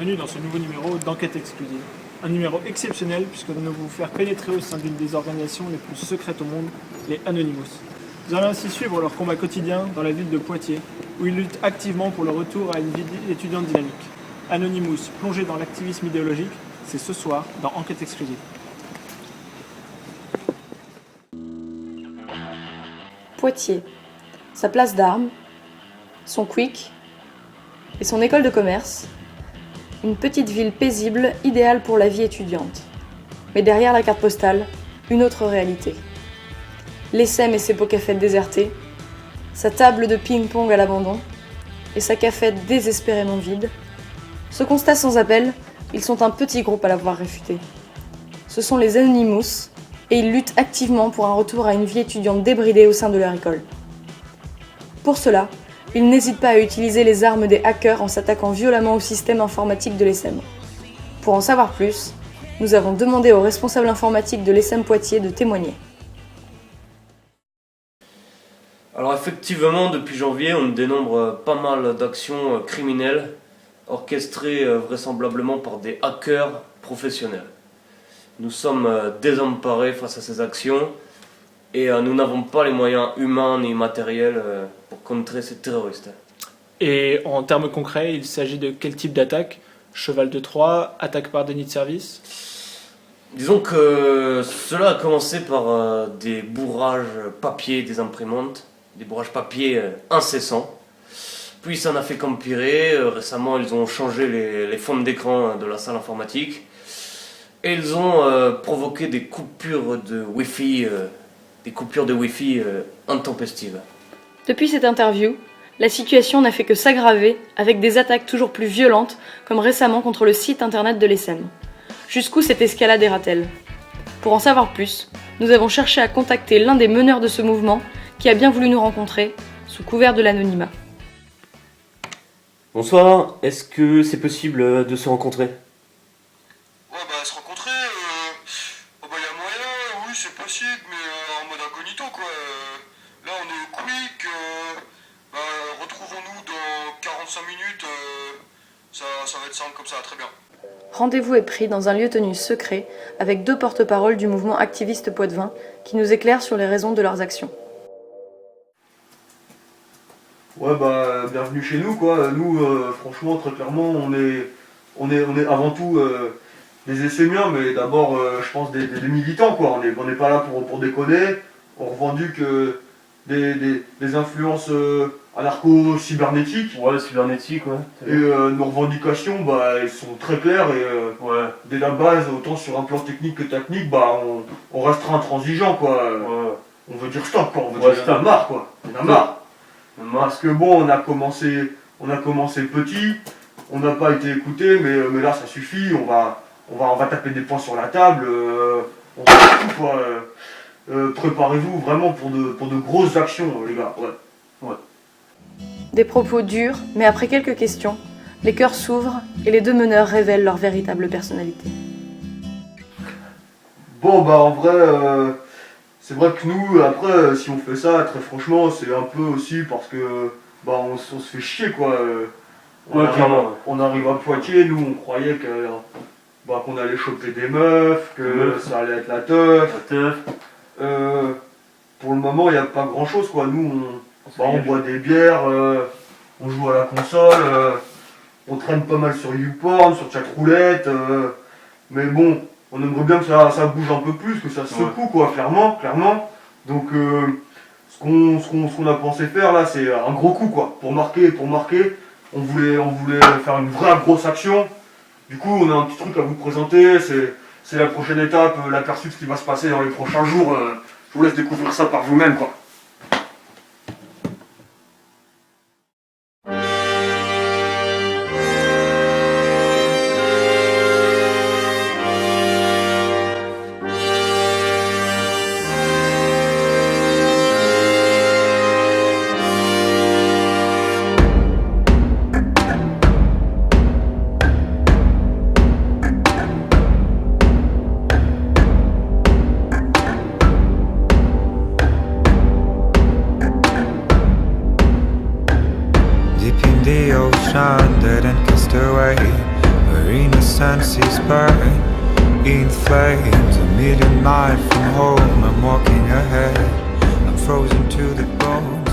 bienvenue dans ce nouveau numéro d'Enquête exclusive. Un numéro exceptionnel puisque nous allons vous faire pénétrer au sein d'une des organisations les plus secrètes au monde, les Anonymous. Vous allez ainsi suivre leur combat quotidien dans la ville de Poitiers, où ils luttent activement pour le retour à une vie étudiante dynamique. Anonymous, plongé dans l'activisme idéologique, c'est ce soir dans Enquête exclusive. Poitiers, sa place d'armes, son quick et son école de commerce, une petite ville paisible, idéale pour la vie étudiante. Mais derrière la carte postale, une autre réalité. L'ESSEM et ses pots cafettes désertés, sa table de ping-pong à l'abandon et sa cafette désespérément vide. Ce constat sans appel, ils sont un petit groupe à l'avoir réfuté. Ce sont les Anonymous et ils luttent activement pour un retour à une vie étudiante débridée au sein de leur école. Pour cela, ils n'hésitent pas à utiliser les armes des hackers en s'attaquant violemment au système informatique de l'ESSEM. Pour en savoir plus, nous avons demandé au responsable informatique de l'ESSEM Poitiers de témoigner. Alors effectivement, depuis janvier, on dénombre pas mal d'actions criminelles orchestrées vraisemblablement par des hackers professionnels. Nous sommes désemparés face à ces actions et nous n'avons pas les moyens humains ni matériels pour contrer ces terroristes. Et en termes concrets, il s'agit de quel type d'attaque ? Cheval de Troie, attaque par déni de service ? Disons que cela a commencé par des bourrages papier des imprimantes, des bourrages papier incessants. Puis ça n'a fait qu'empirer. Récemment, ils ont changé les fonds d'écran de la salle informatique. Et ils ont provoqué des coupures de Wi-Fi, intempestives. Depuis cette interview, la situation n'a fait que s'aggraver avec des attaques toujours plus violentes, comme récemment contre le site internet de l'ESSEM. Jusqu'où cette escalade ira-t-elle ? Pour en savoir plus, nous avons cherché à contacter l'un des meneurs de ce mouvement qui a bien voulu nous rencontrer, sous couvert de l'anonymat. Bonsoir, est-ce que c'est possible de se rencontrer ? Se rencontrer, y a moyen, oui c'est possible, mais en mode incognito quoi. Là on est au quick, retrouvons-nous dans 45 minutes, ça va être simple comme ça, très bien. Rendez-vous est pris dans un lieu tenu secret avec deux porte-paroles du mouvement activiste Poitevin qui nous éclairent sur les raisons de leurs actions. Ouais bienvenue chez nous quoi. Nous franchement très clairement on est avant tout des essémiens, mais d'abord je pense des militants quoi. On n'est pas là pour déconner. On revendique des influences anarcho-cybernétiques. Ouais, cybernétique, ouais. Et nos revendications elles sont très claires et dès la base, autant sur un plan technique que technique, on restera intransigeant quoi. On veut dire stop quoi, on veut dire stop, marre quoi. On a marre. Parce que bon, on a commencé petit, on n'a pas été écouté, mais là ça suffit, on va taper des points sur la table, on s'en fout quoi. Préparez-vous vraiment pour de grosses actions les gars, ouais. Des propos durs, mais après quelques questions, les cœurs s'ouvrent et les deux meneurs révèlent leur véritable personnalité. Bon en vrai, c'est vrai que nous, après, si on fait ça, très franchement, c'est un peu aussi parce que on se fait chier quoi. On arrive à Poitiers, nous on croyait qu'on allait choper des meufs, que ça allait être la teuf. Pour le moment, il n'y a pas grand chose quoi. Nous, on boit des bières, on joue à la console, on traîne pas mal sur YouPorn, sur chatroulette, mais bon. On aimerait bien que ça bouge un peu plus, que ça secoue quoi, clairement. Donc ce qu'on a pensé faire là, c'est un gros coup quoi, pour marquer. On voulait faire une vraie grosse action. Du coup, on a un petit truc à vous présenter. C'est la prochaine étape, l'aperçu de ce qui va se passer dans les prochains jours. Je vous laisse découvrir ça par vous-même quoi. the ocean, dead and cast away. Where innocence is burned in flames. A million miles from home, I'm walking ahead. I'm frozen to the bone.